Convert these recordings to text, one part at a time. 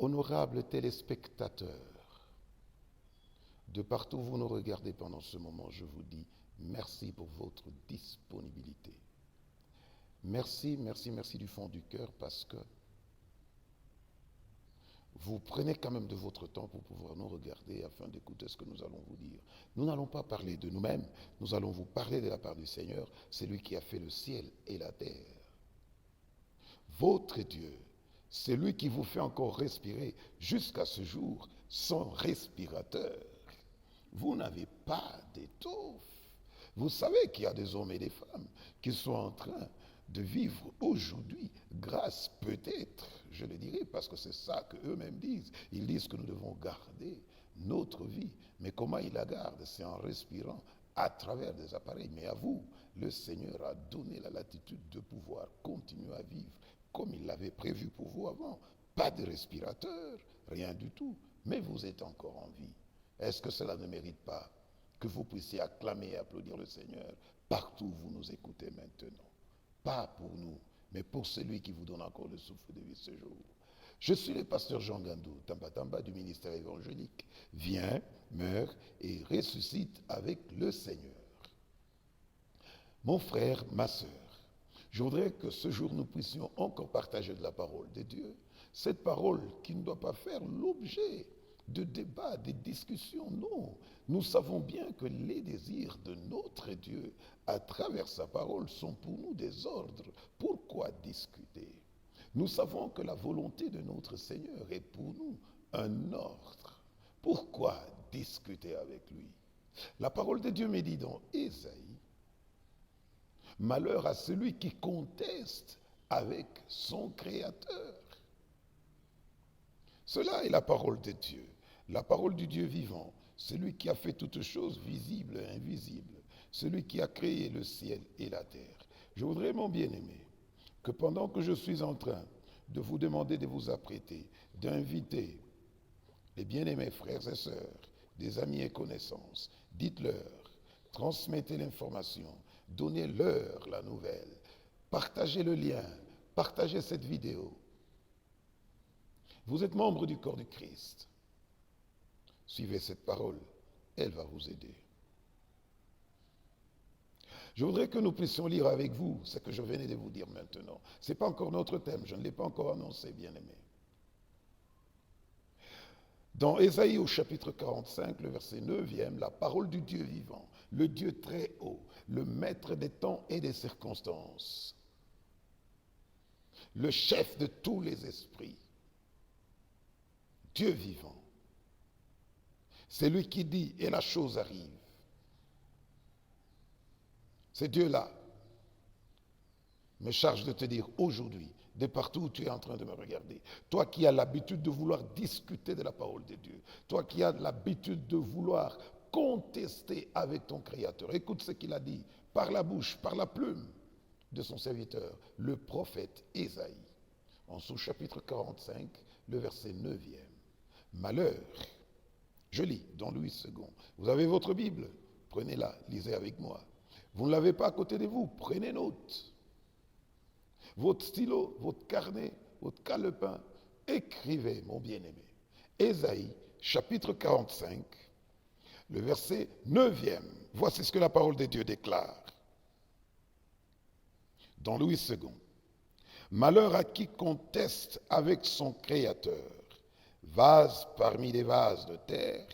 Honorables téléspectateurs, de partout où vous nous regardez pendant ce moment, je vous dis merci pour votre disponibilité. Merci, merci, merci du fond du cœur parce que vous prenez quand même de votre temps pour pouvoir nous regarder afin d'écouter ce que nous allons vous dire. Nous n'allons pas parler de nous-mêmes, nous allons vous parler de la part du Seigneur, c'est lui qui a fait le ciel et la terre. Votre Dieu, c'est lui qui vous fait encore respirer jusqu'à ce jour sans respirateur. Vous n'avez pas d'étoffe. Vous savez qu'il y a des hommes et des femmes qui sont en train de vivre aujourd'hui grâce peut-être, je le dirais, parce que c'est ça qu'eux-mêmes disent. Ils disent que nous devons garder notre vie. Mais comment ils la gardent? C'est en respirant à travers des appareils. Mais à vous, le Seigneur a donné la latitude de pouvoir continuer à vivre comme il l'avait prévu pour vous avant. Pas de respirateur, rien du tout. Mais vous êtes encore en vie. Est-ce que cela ne mérite pas que vous puissiez acclamer et applaudir le Seigneur partout où vous nous écoutez maintenant? Pas pour nous, mais pour celui qui vous donne encore le souffle de vie ce jour. Je suis le pasteur Jean Gandou, Tamba Tamba du ministère évangélique. Viens, meurt et ressuscite avec le Seigneur. Mon frère, ma sœur, je voudrais que ce jour nous puissions encore partager de la parole de Dieu. Cette parole qui ne doit pas faire l'objet de débats, de discussions, non. Nous savons bien que les désirs de notre Dieu à travers sa parole sont pour nous des ordres. Pourquoi discuter? Nous savons que la volonté de notre Seigneur est pour nous un ordre. Pourquoi discuter avec lui? La parole de Dieu me dit dans Ésaïe, malheur à celui qui conteste avec son Créateur. Cela est la parole de Dieu, la parole du Dieu vivant, celui qui a fait toutes choses visibles et invisibles, celui qui a créé le ciel et la terre. Je voudrais, mon bien-aimé, que pendant que je suis en train de vous demander de vous apprêter, d'inviter les bien-aimés frères et sœurs, des amis et connaissances, dites-leur, transmettez l'information, donnez-leur la nouvelle, partagez le lien, partagez cette vidéo. Vous êtes membre du corps du Christ. Suivez cette parole, elle va vous aider. Je voudrais que nous puissions lire avec vous ce que je venais de vous dire maintenant. Ce n'est pas encore notre thème, je ne l'ai pas encore annoncé, bien-aimé. Dans Ésaïe au chapitre 45, le verset 9e, la parole du Dieu vivant, le Dieu très haut, le maître des temps et des circonstances, le chef de tous les esprits, Dieu vivant. C'est lui qui dit et la chose arrive. C'est Dieu-là me charge de te dire aujourd'hui, de partout où tu es en train de me regarder, toi qui as l'habitude de vouloir discuter de la parole de Dieu, toi qui as l'habitude de vouloir contester avec ton Créateur, écoute ce qu'il a dit par la bouche, par la plume de son serviteur, le prophète Ésaïe, en son chapitre 45, le verset 9e. Malheur, je lis dans Louis II. Vous avez votre Bible, prenez-la, lisez avec moi. Vous ne l'avez pas à côté de vous, prenez note. Votre stylo, votre carnet, votre calepin, écrivez, mon bien-aimé. Ésaïe, chapitre 45, le verset 9e. Voici ce que la parole de Dieu déclare. Dans Louis II. Malheur à qui conteste avec son Créateur, vase parmi les vases de terre,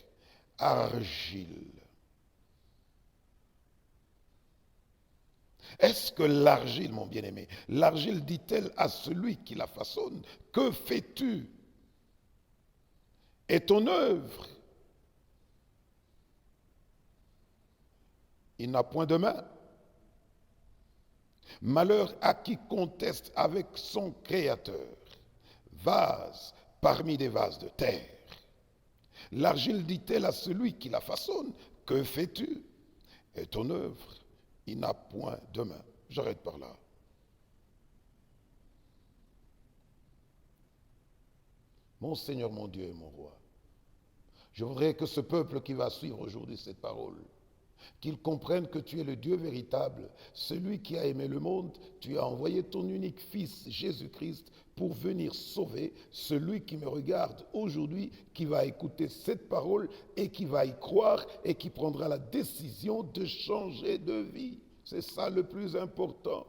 argile. Est-ce que l'argile, mon bien-aimé, l'argile dit-elle à celui qui la façonne, que fais-tu? Et ton œuvre, il n'a point de main. Malheur à qui conteste avec son Créateur, vase parmi des vases de terre. L'argile dit-elle à celui qui la façonne, que fais-tu? Et ton œuvre, il n'a point de main. J'arrête par là. Mon Seigneur, mon Dieu et mon roi, je voudrais que ce peuple qui va suivre aujourd'hui cette parole, qu'il comprenne que tu es le Dieu véritable, celui qui a aimé le monde, tu as envoyé ton unique Fils, Jésus-Christ, pour venir sauver celui qui me regarde aujourd'hui, qui va écouter cette parole et qui va y croire et qui prendra la décision de changer de vie. C'est ça le plus important.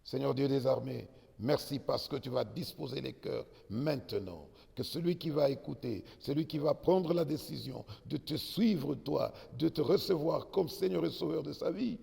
Seigneur Dieu des armées, merci parce que tu vas disposer les cœurs maintenant. Que celui qui va écouter, celui qui va prendre la décision de te suivre toi, de te recevoir comme Seigneur et Sauveur de sa vie,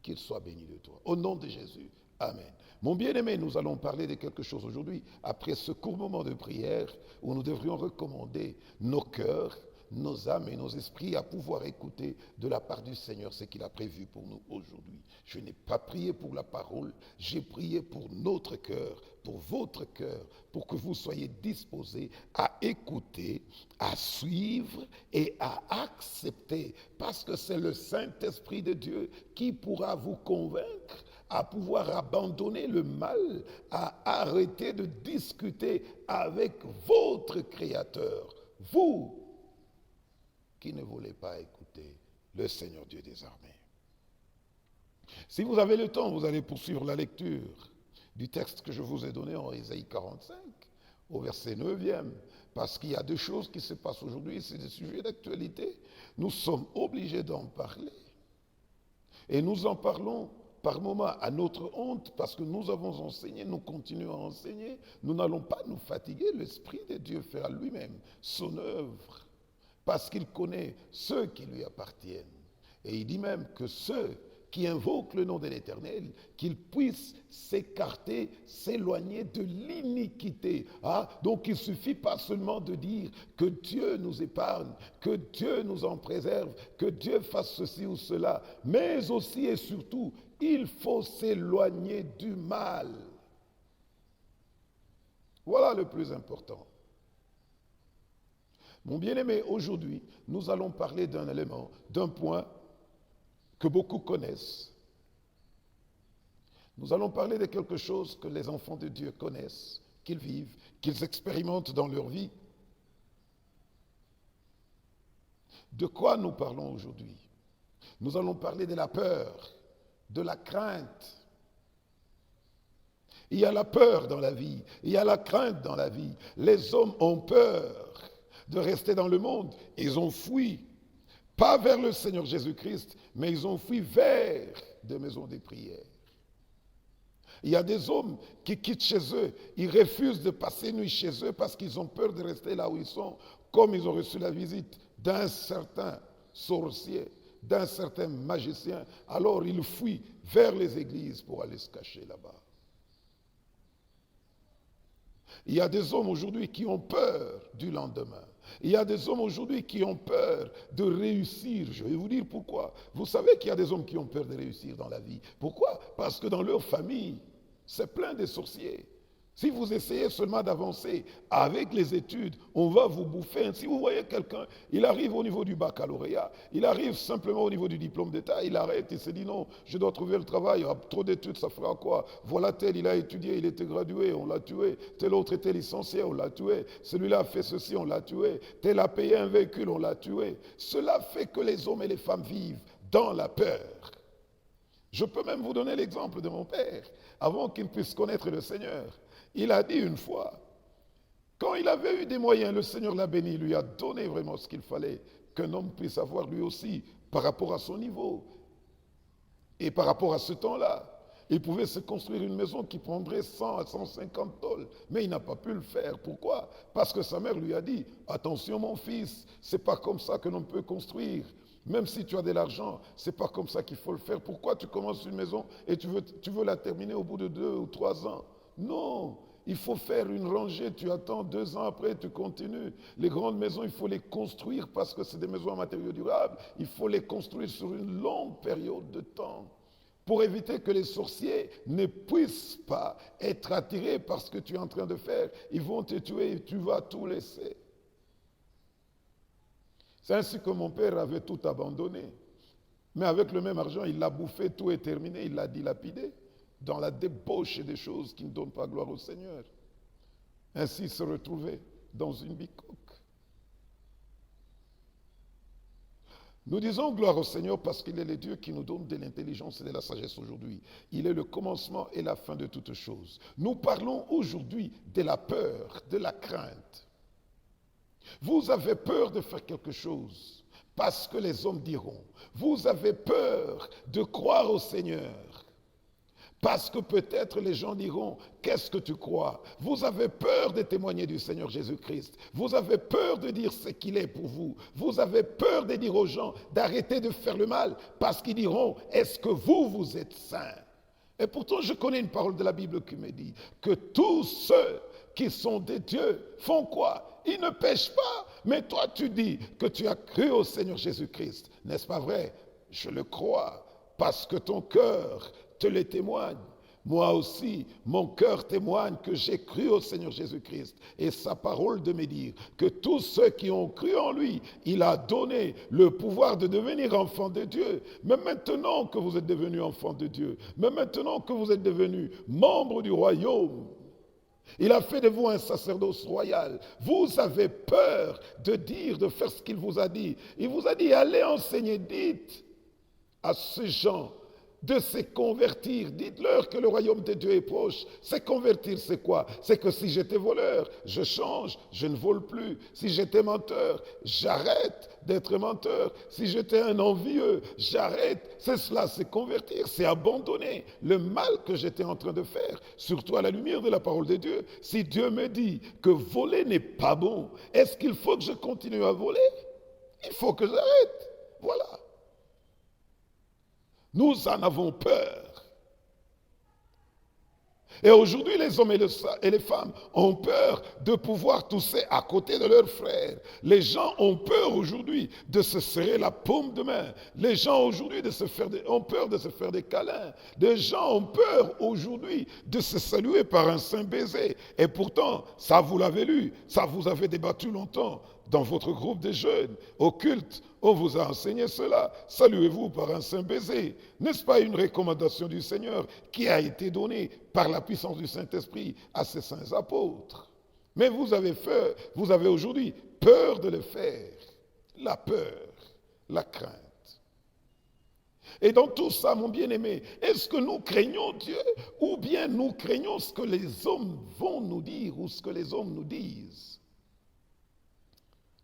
qu'il soit béni de toi. Au nom de Jésus. Amen. Mon bien-aimé, nous allons parler de quelque chose aujourd'hui, après ce court moment de prière, où nous devrions recommander nos cœurs, nos âmes et nos esprits à pouvoir écouter de la part du Seigneur ce qu'il a prévu pour nous aujourd'hui. Je n'ai pas prié pour la parole, j'ai prié pour notre cœur, pour votre cœur, pour que vous soyez disposés à écouter, à suivre et à accepter, parce que c'est le Saint-Esprit de Dieu qui pourra vous convaincre à pouvoir abandonner le mal, à arrêter de discuter avec votre Créateur. Vous qui ne voulez pas écouter le Seigneur Dieu des armées. Si vous avez le temps, vous allez poursuivre la lecture du texte que je vous ai donné en Ésaïe 45, au verset 9e, parce qu'il y a deux choses qui se passent aujourd'hui, c'est des sujets d'actualité. Nous sommes obligés d'en parler. Et nous en parlons par moments à notre honte, parce que nous avons enseigné, nous continuons à enseigner. Nous n'allons pas nous fatiguer, l'Esprit de Dieu fera lui-même son œuvre, parce qu'il connaît ceux qui lui appartiennent. Et il dit même que ceux qui invoquent le nom de l'Éternel, qu'ils puissent s'écarter, s'éloigner de l'iniquité. Donc il ne suffit pas seulement de dire que Dieu nous épargne, que Dieu nous en préserve, que Dieu fasse ceci ou cela, mais aussi et surtout, il faut s'éloigner du mal. Voilà le plus important. Mon bien-aimé, aujourd'hui, nous allons parler d'un élément, d'un point que beaucoup connaissent. Nous allons parler de quelque chose que les enfants de Dieu connaissent, qu'ils vivent, qu'ils expérimentent dans leur vie. De quoi nous parlons aujourd'hui? Nous allons parler de la peur, de la crainte. Il y a la peur dans la vie, il y a la crainte dans la vie. Les hommes ont peur de rester dans le monde. Ils ont fui, pas vers le Seigneur Jésus-Christ, mais ils ont fui vers des maisons de prière. Il y a des hommes qui quittent chez eux, ils refusent de passer nuit chez eux parce qu'ils ont peur de rester là où ils sont, comme ils ont reçu la visite d'un certain sorcier, d'un certain magicien. Alors ils fuient vers les églises pour aller se cacher là-bas. Il y a des hommes aujourd'hui qui ont peur du lendemain. Il y a des hommes aujourd'hui qui ont peur de réussir. Je vais vous dire pourquoi. Vous savez qu'il y a des hommes qui ont peur de réussir dans la vie. Pourquoi? Parce que dans leur famille, c'est plein de sorciers. Si vous essayez seulement d'avancer avec les études, on va vous bouffer. Si vous voyez quelqu'un, il arrive au niveau du baccalauréat, il arrive simplement au niveau du diplôme d'État, il arrête, il se dit non, je dois trouver le travail, trop d'études, ça fera quoi? Voilà tel, il a étudié, il était gradué, on l'a tué. Tel autre était licencié, on l'a tué. Celui-là a fait ceci, on l'a tué. Tel a payé un véhicule, on l'a tué. Cela fait que les hommes et les femmes vivent dans la peur. Je peux même vous donner l'exemple de mon père, avant qu'il puisse connaître le Seigneur. Il a dit une fois, quand il avait eu des moyens, le Seigneur l'a béni, il lui a donné vraiment ce qu'il fallait, qu'un homme puisse avoir lui aussi, par rapport à son niveau. Et par rapport à ce temps-là, il pouvait se construire une maison qui prendrait 100 à 150 tôles, mais il n'a pas pu le faire. Pourquoi? Parce que sa mère lui a dit, attention mon fils, c'est pas comme ça que l'on peut construire. Même si tu as de l'argent, c'est pas comme ça qu'il faut le faire. Pourquoi tu commences une maison et tu veux la terminer au bout de 2 ou 3 ans? Non, il faut faire une rangée, tu attends 2 ans après, tu continues. Les grandes maisons, il faut les construire parce que c'est des maisons à matériaux durables. Il faut les construire sur une longue période de temps pour éviter que les sorciers ne puissent pas être attirés par ce que tu es en train de faire. Ils vont te tuer et tu vas tout laisser. C'est ainsi que mon père avait tout abandonné. Mais avec le même argent, il l'a bouffé, tout est terminé, il l'a dilapidé dans la débauche des choses qui ne donnent pas gloire au Seigneur. Ainsi se retrouver dans une bicoque. Nous disons gloire au Seigneur parce qu'il est le Dieu qui nous donne de l'intelligence et de la sagesse aujourd'hui. Il est le commencement et la fin de toutes choses. Nous parlons aujourd'hui de la peur, de la crainte. Vous avez peur de faire quelque chose parce que les hommes diront. Vous avez peur de croire au Seigneur parce que peut-être les gens diront, qu'est-ce que tu crois? Vous avez peur de témoigner du Seigneur Jésus-Christ. Vous avez peur de dire ce qu'il est pour vous. Vous avez peur de dire aux gens d'arrêter de faire le mal parce qu'ils diront, est-ce que vous êtes saints? Et pourtant, je connais une parole de la Bible qui me dit que tous ceux qui sont des dieux font quoi? Ils ne pêchent pas. Mais toi, tu dis que tu as cru au Seigneur Jésus-Christ. N'est-ce pas vrai? Je le crois parce que ton cœur te le témoigne. Moi aussi, mon cœur témoigne que j'ai cru au Seigneur Jésus-Christ et sa parole de me dire que tous ceux qui ont cru en lui, il a donné le pouvoir de devenir enfants de Dieu. Mais maintenant que vous êtes devenus enfants de Dieu, mais maintenant que vous êtes devenus membres du royaume, il a fait de vous un sacerdoce royal. Vous avez peur de dire, de faire ce qu'il vous a dit. Il vous a dit, allez enseigner, dites à ces gens de se convertir. Dites-leur que le royaume de Dieu est proche. Se convertir, c'est quoi? C'est que si j'étais voleur, je change, je ne vole plus. Si j'étais menteur, j'arrête d'être menteur. Si j'étais un envieux, j'arrête. C'est cela, c'est convertir, c'est abandonner le mal que j'étais en train de faire, surtout à la lumière de la parole de Dieu. Si Dieu me dit que voler n'est pas bon, est-ce qu'il faut que je continue à voler? Il faut que j'arrête. Voilà. Nous en avons peur. Et aujourd'hui, les hommes et les femmes ont peur de pouvoir tousser à côté de leurs frères. Les gens ont peur aujourd'hui de se serrer la paume de main. Les gens aujourd'hui ont peur de se faire des câlins. Les gens ont peur aujourd'hui de se saluer par un saint baiser. Et pourtant, ça vous l'avez lu, ça vous avez débattu longtemps dans votre groupe de jeunes, au culte. On vous a enseigné cela. Saluez-vous par un saint baiser. N'est-ce pas une recommandation du Seigneur qui a été donnée par la puissance du Saint-Esprit à ses saints apôtres? Mais vous avez aujourd'hui peur de le faire. La peur, la crainte. Et dans tout ça, mon bien-aimé, est-ce que nous craignons Dieu ou bien nous craignons ce que les hommes vont nous dire ou ce que les hommes nous disent?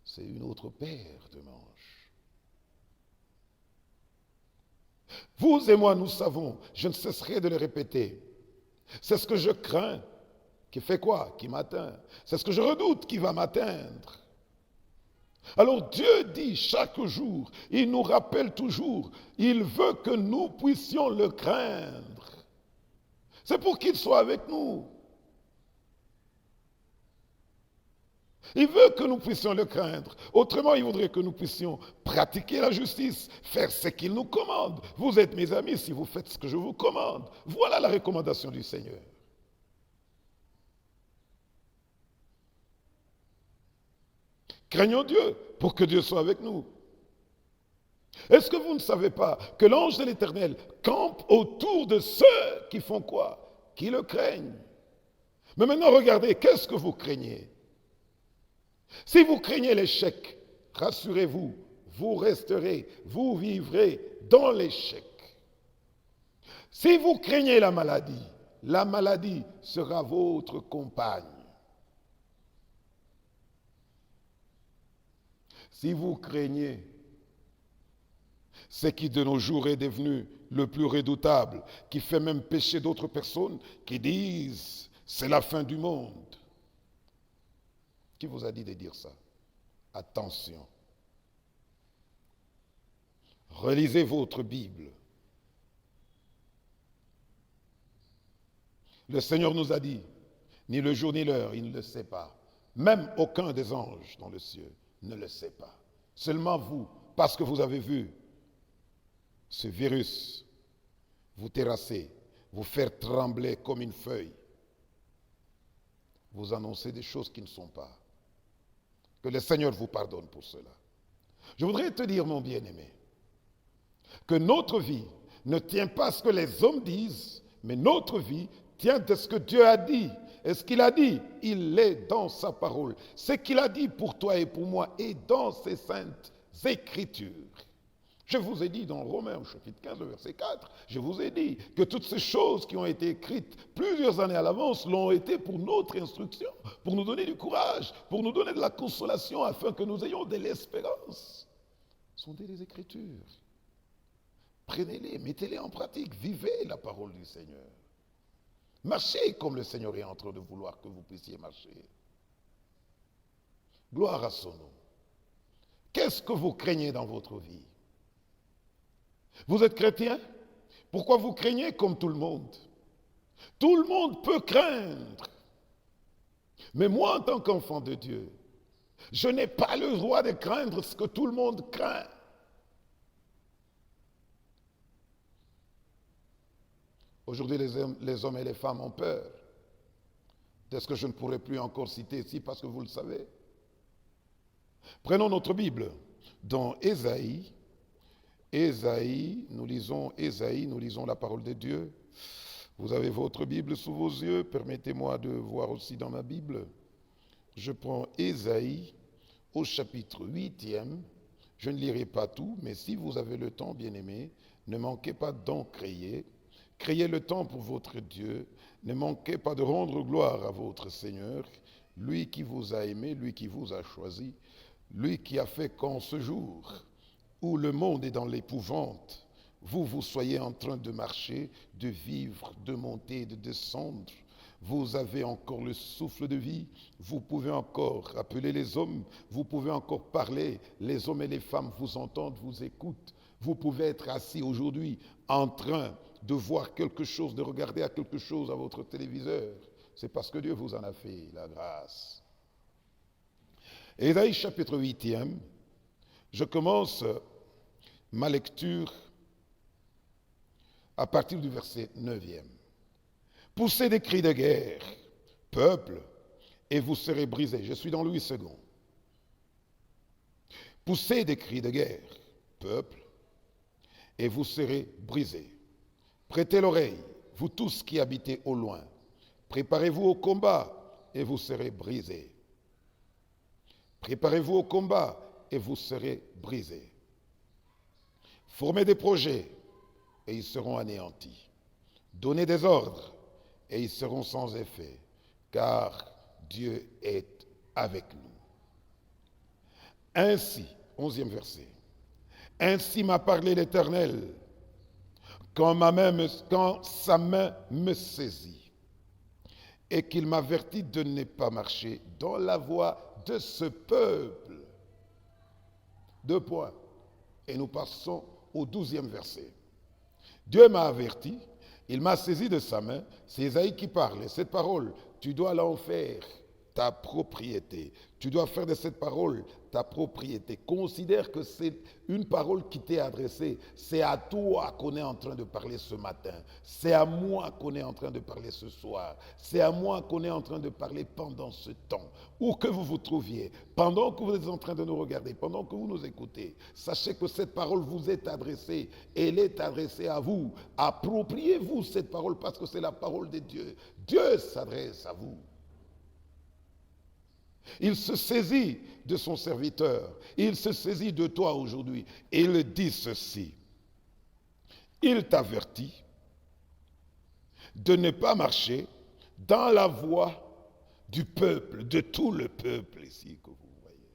C'est une autre paire de manches. Vous et moi, nous savons, je ne cesserai de le répéter, c'est ce que je crains qui fait quoi? Qui m'atteint. C'est ce que je redoute qui va m'atteindre. Alors Dieu dit chaque jour, il nous rappelle toujours, il veut que nous puissions le craindre. C'est pour qu'il soit avec nous. Il veut que nous puissions le craindre. Autrement, il voudrait que nous puissions pratiquer la justice, faire ce qu'il nous commande. Vous êtes mes amis si vous faites ce que je vous commande. Voilà la recommandation du Seigneur. Craignons Dieu pour que Dieu soit avec nous. Est-ce que vous ne savez pas que l'ange de l'Éternel campe autour de ceux qui font quoi? Qui le craignent. Mais maintenant, regardez, qu'est-ce que vous craignez? Si vous craignez l'échec, rassurez-vous, vous resterez, vous vivrez dans l'échec. Si vous craignez la maladie sera votre compagne. Si vous craignez ce qui de nos jours est devenu le plus redoutable, qui fait même pécher d'autres personnes, qui disent c'est la fin du monde. Qui vous a dit de dire ça? Attention. Relisez votre Bible. Le Seigneur nous a dit, ni le jour ni l'heure, il ne le sait pas. Même aucun des anges dans le ciel ne le sait pas. Seulement vous, parce que vous avez vu ce virus vous terrasser, vous faire trembler comme une feuille, vous annoncez des choses qui ne sont pas. Que le Seigneur vous pardonne pour cela. Je voudrais te dire, mon bien-aimé, que notre vie ne tient pas à ce que les hommes disent, mais notre vie tient de ce que Dieu a dit. Et ce qu'il a dit, il est dans sa parole. Ce qu'il a dit pour toi et pour moi est dans ses saintes Écritures. Je vous ai dit dans Romains au chapitre 15, verset 4, je vous ai dit que toutes ces choses qui ont été écrites plusieurs années à l'avance l'ont été pour notre instruction, pour nous donner du courage, pour nous donner de la consolation afin que nous ayons de l'espérance. Sondez les Écritures. Prenez-les, mettez-les en pratique, vivez la parole du Seigneur. Marchez comme le Seigneur est en train de vouloir que vous puissiez marcher. Gloire à son nom. Qu'est-ce que vous craignez dans votre vie? Vous êtes chrétien? Pourquoi vous craignez comme tout le monde? Tout le monde peut craindre. Mais moi, en tant qu'enfant de Dieu, je n'ai pas le droit de craindre ce que tout le monde craint. Aujourd'hui, les hommes et les femmes ont peur de ce que je ne pourrai plus encore citer ici parce que vous le savez. Prenons notre Bible dans Ésaïe, nous lisons la parole de Dieu. Vous avez votre Bible sous vos yeux, permettez-moi de voir aussi dans ma Bible. Je prends Ésaïe au chapitre 8e. Je ne lirai pas tout, mais si vous avez le temps, bien-aimés, ne manquez pas d'en créer. Créez le temps pour votre Dieu. Ne manquez pas de rendre gloire à votre Seigneur, lui qui vous a aimé, lui qui vous a choisi, lui qui a fait qu'en ce jour où le monde est dans l'épouvante, vous soyez en train de marcher, de vivre, de monter, de descendre. Vous avez encore le souffle de vie, vous pouvez encore appeler les hommes, vous pouvez encore parler, les hommes et les femmes vous entendent, vous écoutent. Vous pouvez être assis aujourd'hui en train de voir quelque chose, de regarder à quelque chose à votre téléviseur. C'est parce que Dieu vous en a fait la grâce. Ésaïe chapitre 8e, je commence ma lecture à partir du verset 9e. Poussez des cris de guerre, peuple, et vous serez brisés. Je suis dans Louis II. Poussez des cris de guerre, peuple, et vous serez brisés. Prêtez l'oreille, vous tous qui habitez au loin. Préparez-vous au combat, et vous serez brisés. Préparez-vous au combat, et vous serez brisés. Formez des projets, et ils seront anéantis. Donnez des ordres, et ils seront sans effet, car Dieu est avec nous. Ainsi, 11e verset, ainsi m'a parlé l'Éternel, quand sa main me saisit, et qu'il m'avertit de ne pas marcher dans la voie de ce peuple. 2 points. Et nous passons au 12e verset. Dieu m'a averti, il m'a saisi de sa main. C'est Ésaïe qui parle. Et cette parole, tu dois l'en faire ta propriété. Tu dois faire de cette parole ta propriété. Considère que c'est une parole qui t'est adressée. C'est à toi qu'on est en train de parler ce matin. C'est à moi qu'on est en train de parler ce soir. C'est à moi qu'on est en train de parler pendant ce temps. Où que vous vous trouviez, pendant que vous êtes en train de nous regarder, pendant que vous nous écoutez, sachez que cette parole vous est adressée. Elle est adressée à vous. Appropriez-vous cette parole parce que c'est la parole de Dieu. Dieu s'adresse à vous. Il se saisit de son serviteur. Il se saisit de toi aujourd'hui. Et il dit ceci. Il t'avertit de ne pas marcher dans la voie du peuple, de tout le peuple ici que vous voyez.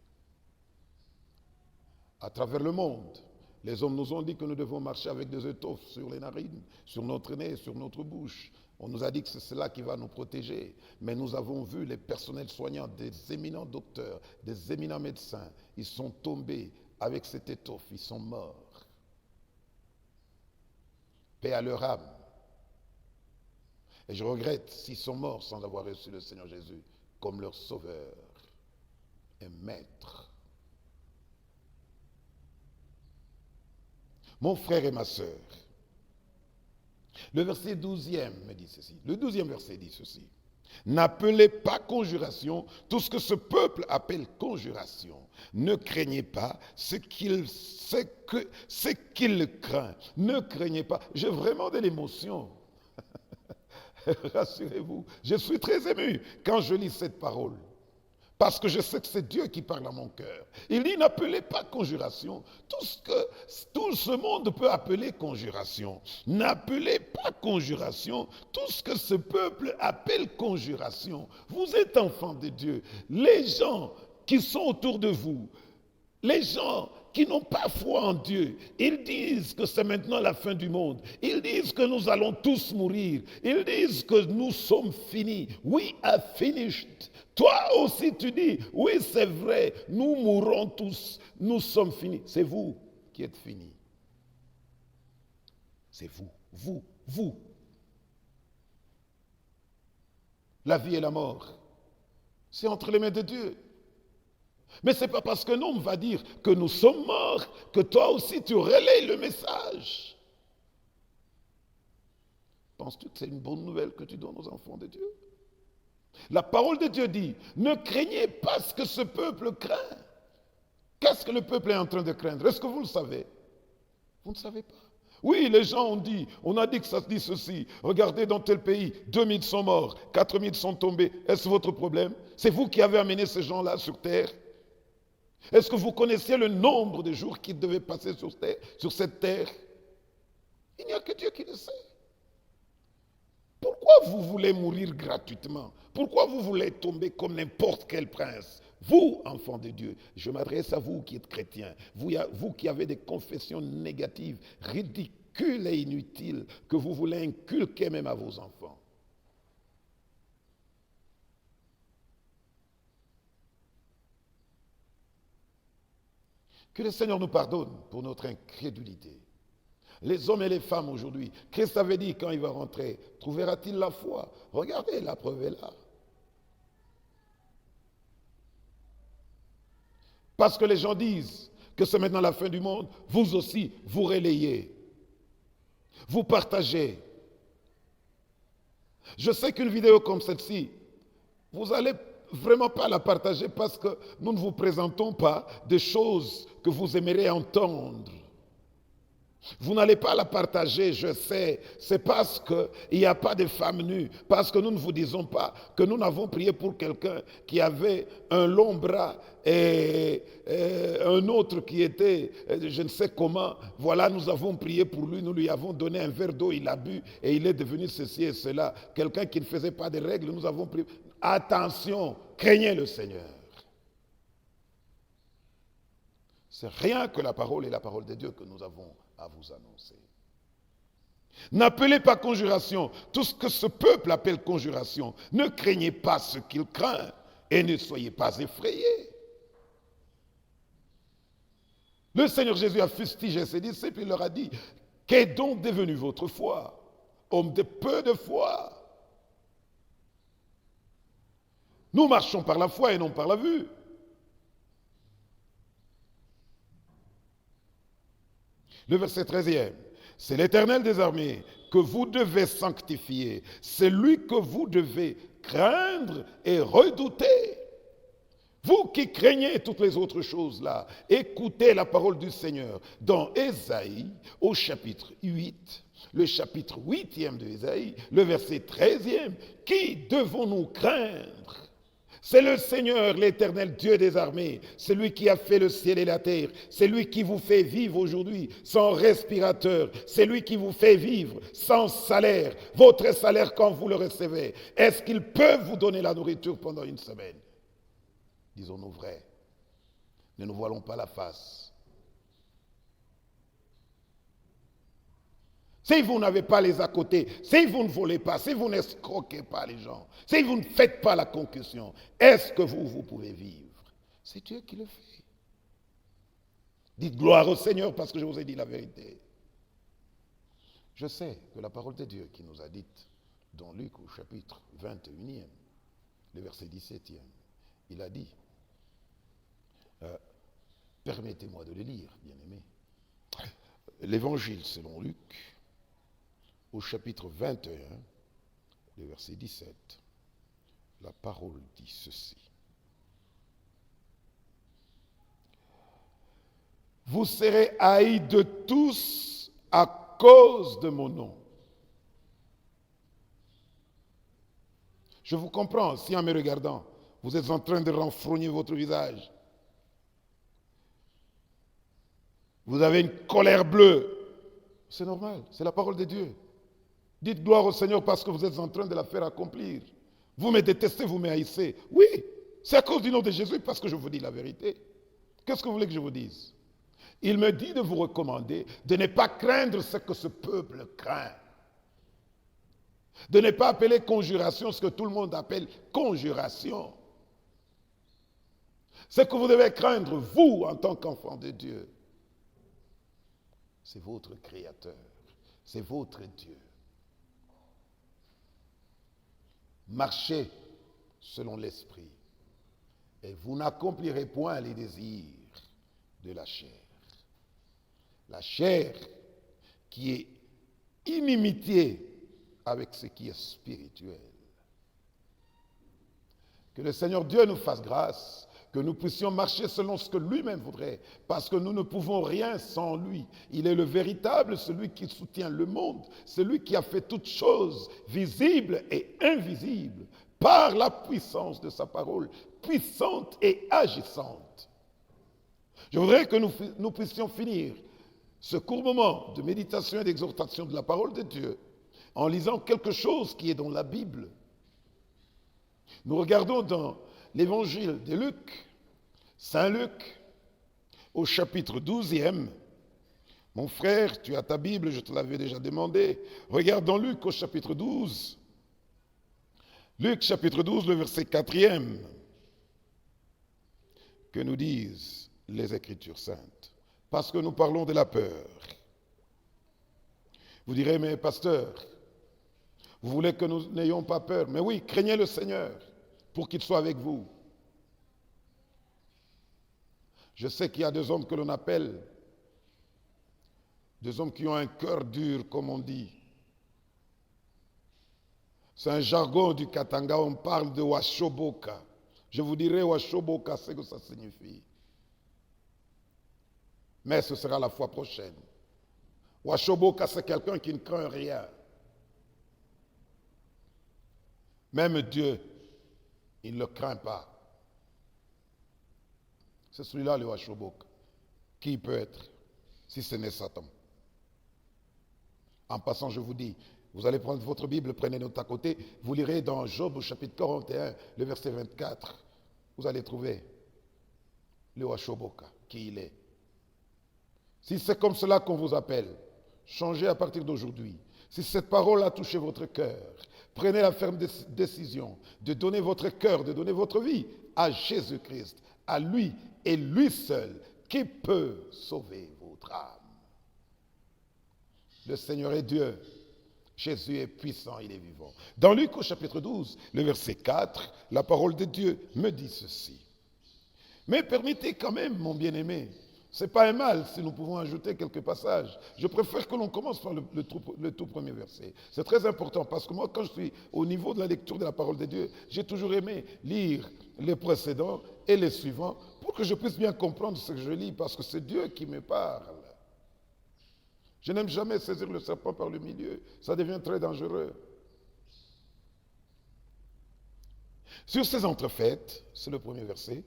À travers le monde, les hommes nous ont dit que nous devons marcher avec des étoffes sur les narines, sur notre nez, sur notre bouche. On nous a dit que c'est cela qui va nous protéger. Mais nous avons vu les personnels soignants, des éminents docteurs, des éminents médecins. Ils sont tombés avec cette étoffe. Ils sont morts. Paix à leur âme. Et je regrette s'ils sont morts sans avoir reçu le Seigneur Jésus comme leur sauveur et maître. Mon frère et ma sœur, le verset 12e me dit ceci. Le 12e verset dit ceci. N'appelez pas conjuration tout ce que ce peuple appelle conjuration. Ne craignez pas ce qu'il craint. Ne craignez pas. J'ai vraiment de l'émotion. Rassurez-vous, je suis très ému quand je lis cette parole. Parce que je sais que c'est Dieu qui parle à mon cœur. Il dit, n'appelez pas conjuration tout ce que tout ce monde peut appeler conjuration. N'appelez pas conjuration tout ce que ce peuple appelle conjuration. Vous êtes enfants de Dieu. Les gens qui sont autour de vous, les gens qui n'ont pas foi en Dieu, ils disent que c'est maintenant la fin du monde. Ils disent que nous allons tous mourir. Ils disent que nous sommes finis. We are finished. Toi aussi tu dis, oui c'est vrai, nous mourrons tous, nous sommes finis. C'est vous qui êtes finis. C'est vous. La vie et la mort, c'est entre les mains de Dieu. Mais ce n'est pas parce qu'un homme va dire que nous sommes morts que toi aussi tu relais le message. Penses-tu que c'est une bonne nouvelle que tu donnes aux enfants de Dieu? La parole de Dieu dit, ne craignez pas ce que ce peuple craint. Qu'est-ce que le peuple est en train de craindre? Est-ce que vous le savez? Vous ne savez pas. Oui, les gens ont dit, on a dit que ça se dit ceci. Regardez dans tel pays, 2000 sont morts, 4000 sont tombés. Est-ce votre problème? C'est vous qui avez amené ces gens-là sur terre? Est-ce que vous connaissiez le nombre de jours qu'ils devaient passer sur cette terre? Il n'y a que Dieu qui le sait. Pourquoi vous voulez mourir gratuitement? Pourquoi vous voulez tomber comme n'importe quel prince? Vous, enfants de Dieu, je m'adresse à vous qui êtes chrétiens, vous qui avez des confessions négatives, ridicules et inutiles, que vous voulez inculquer même à vos enfants. Que le Seigneur nous pardonne pour notre incrédulité. Les hommes et les femmes aujourd'hui, Christ avait dit quand il va rentrer, trouvera-t-il la foi? Regardez, la preuve est là. Parce que les gens disent que c'est maintenant la fin du monde, vous aussi, vous relayez, vous partagez. Je sais qu'une vidéo comme celle-ci, vous n'allez vraiment pas la partager parce que nous ne vous présentons pas des choses que vous aimeriez entendre. Vous n'allez pas la partager, je sais, c'est parce qu'il n'y a pas de femmes nues, parce que nous ne vous disons pas que nous n'avons prié pour quelqu'un qui avait un long bras et un autre qui était, je ne sais comment, voilà, nous avons prié pour lui, nous lui avons donné un verre d'eau, il a bu et il est devenu ceci et cela. Quelqu'un qui ne faisait pas de règles, nous avons prié. Attention, craignez le Seigneur. C'est rien que la parole et la parole de Dieu que nous avons à vous annoncer. N'appelez pas conjuration tout ce que ce peuple appelle conjuration. Ne craignez pas ce qu'il craint et ne soyez pas effrayés. Le Seigneur Jésus a fustigé ses disciples, il leur a dit, qu'est donc devenue votre foi? Homme de peu de foi. Nous marchons par la foi et non par la vue. Le verset 13e, c'est l'Éternel des armées que vous devez sanctifier, c'est lui que vous devez craindre et redouter. Vous qui craignez toutes les autres choses là, écoutez la parole du Seigneur dans Ésaïe au chapitre 8, le chapitre 8e de Ésaïe, le verset 13e, qui devons-nous craindre? C'est le Seigneur, l'Éternel Dieu des armées, celui qui a fait le ciel et la terre, c'est lui qui vous fait vivre aujourd'hui sans respirateur, c'est lui qui vous fait vivre sans salaire. Votre salaire quand vous le recevez, est-ce qu'il peut vous donner la nourriture pendant une semaine? Disons-nous vrai, ne nous voilons pas la face. Si vous n'avez pas les à côté, si vous ne volez pas, si vous n'escroquez pas les gens, si vous ne faites pas la concussion, est-ce que vous pouvez vivre? C'est Dieu qui le fait. Dites gloire au Seigneur parce que je vous ai dit la vérité. Je sais que la parole de Dieu qui nous a dit dans Luc au chapitre 21e, le verset 17e, il a dit, permettez-moi de le lire, bien-aimé, l'évangile selon Luc, au chapitre 21, le verset 17, la parole dit ceci. Vous serez haïs de tous à cause de mon nom. Je vous comprends, si en me regardant, Vous êtes en train de renfrogner votre visage. Vous avez une colère bleue. C'est normal, c'est la parole de Dieu. Dites gloire au Seigneur parce que vous êtes en train de la faire accomplir. Vous me détestez, vous me haïssez. Oui, c'est à cause du nom de Jésus parce que je vous dis la vérité. Qu'est-ce que vous voulez que je vous dise? Il me dit de vous recommander de ne pas craindre ce que ce peuple craint. De ne pas appeler conjuration ce que tout le monde appelle conjuration. Ce que vous devez craindre, vous, en tant qu'enfant de Dieu, c'est votre Créateur, c'est votre Dieu. Marchez selon l'Esprit, et vous n'accomplirez point les désirs de la chair. La chair qui est inimitié avec ce qui est spirituel. Que le Seigneur Dieu nous fasse grâce, que nous puissions marcher selon ce que lui-même voudrait, parce que nous ne pouvons rien sans lui. Il est le véritable, celui qui soutient le monde, celui qui a fait toutes choses visibles et invisibles, par la puissance de sa parole, puissante et agissante. Je voudrais que nous puissions finir ce court moment de méditation et d'exhortation de la parole de Dieu en lisant quelque chose qui est dans la Bible. Nous regardons dans l'évangile de Luc, Saint Luc, au chapitre 12e. Mon frère, tu as ta Bible, je te l'avais déjà demandé. Regarde dans Luc au chapitre 12. Luc chapitre 12, le verset 4e. Que nous disent les Écritures saintes? Parce que nous parlons de la peur. Vous direz, mais pasteur, vous voulez que nous n'ayons pas peur? Mais oui, craignez le Seigneur pour qu'il soit avec vous. Je sais qu'il y a des hommes que l'on appelle des hommes qui ont un cœur dur, comme on dit. C'est un jargon du Katanga, on parle de Washoboka. Je vous dirai Washoboka, c'est ce que ça signifie. Mais ce sera la fois prochaine. Washoboka, c'est quelqu'un qui ne craint rien. Même Dieu, il ne le craint pas. C'est celui-là, le Washoboka. Qui il peut être, si ce n'est Satan? En passant, je vous dis, vous allez prendre votre Bible, prenez note à côté, vous lirez dans Job au chapitre 41, le verset 24. Vous allez trouver le Washoboka, qui il est. Si c'est comme cela qu'on vous appelle, changez à partir d'aujourd'hui. Si cette parole a touché votre cœur, prenez la ferme décision de donner votre cœur, de donner votre vie à Jésus-Christ, à lui et lui seul, qui peut sauver votre âme. Le Seigneur est Dieu. Jésus est puissant, il est vivant. Dans Luc au chapitre 12, le verset 4, la parole de Dieu me dit ceci. Mais permettez quand même, mon bien-aimé, ce n'est pas un mal si nous pouvons ajouter quelques passages. Je préfère que l'on commence par le tout premier verset. C'est très important parce que moi, quand je suis au niveau de la lecture de la parole de Dieu, j'ai toujours aimé lire les précédents et les suivants pour que je puisse bien comprendre ce que je lis parce que c'est Dieu qui me parle. Je n'aime jamais saisir le serpent par le milieu. Ça devient très dangereux. Sur ces entrefaites, c'est le premier verset,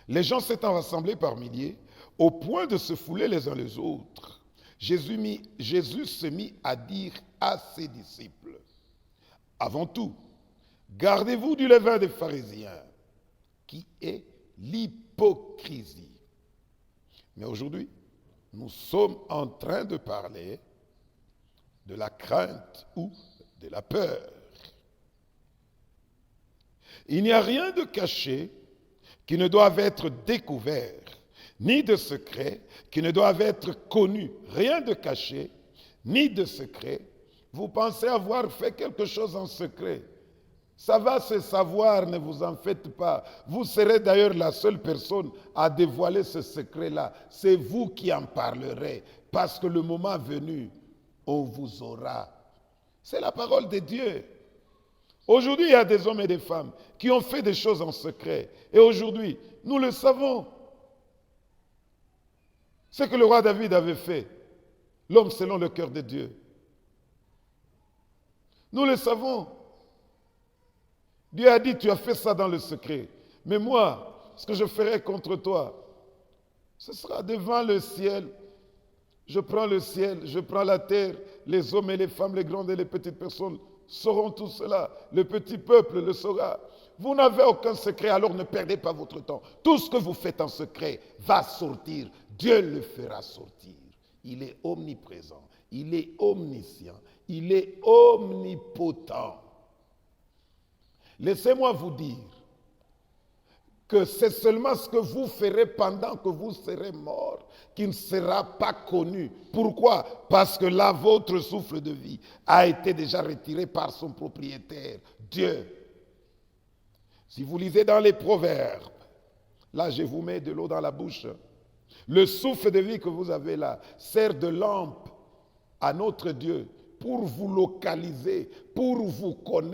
les gens s'étant rassemblés par milliers, au point de se fouler les uns les autres, Jésus se mit à dire à ses disciples, avant tout, gardez-vous du levain des pharisiens, qui est l'hypocrisie. Mais aujourd'hui, nous sommes en train de parler de la crainte ou de la peur. Il n'y a rien de caché qui ne doive être découvert, ni de secret qui ne doive être connu. Rien de caché, ni de secret. Vous pensez avoir fait quelque chose en secret. Ça va se savoir, ne vous en faites pas. Vous serez d'ailleurs la seule personne à dévoiler ce secret-là. C'est vous qui en parlerez, parce que le moment venu, on vous aura. C'est la parole de Dieu. Aujourd'hui, il y a des hommes et des femmes qui ont fait des choses en secret. Et aujourd'hui, nous le savons. Ce que le roi David avait fait, l'homme selon le cœur de Dieu. Nous le savons. Dieu a dit, tu as fait ça dans le secret. Mais moi, ce que je ferai contre toi, ce sera devant le ciel. Je prends le ciel, je prends la terre, les hommes et les femmes, les grandes et les petites personnes sauront tout cela. Le petit peuple le saura. Vous n'avez aucun secret, alors ne perdez pas votre temps. Tout ce que vous faites en secret va sortir. Dieu le fera sortir. Il est omniprésent, il est omniscient, il est omnipotent. Laissez-moi vous dire que c'est seulement ce que vous ferez pendant que vous serez mort qui ne sera pas connu. Pourquoi? Parce que là, votre souffle de vie a été déjà retiré par son propriétaire, Dieu. Si vous lisez dans les Proverbes, là je vous mets de l'eau dans la bouche, le souffle de vie que vous avez là sert de lampe à notre Dieu pour vous localiser, pour vous connaître.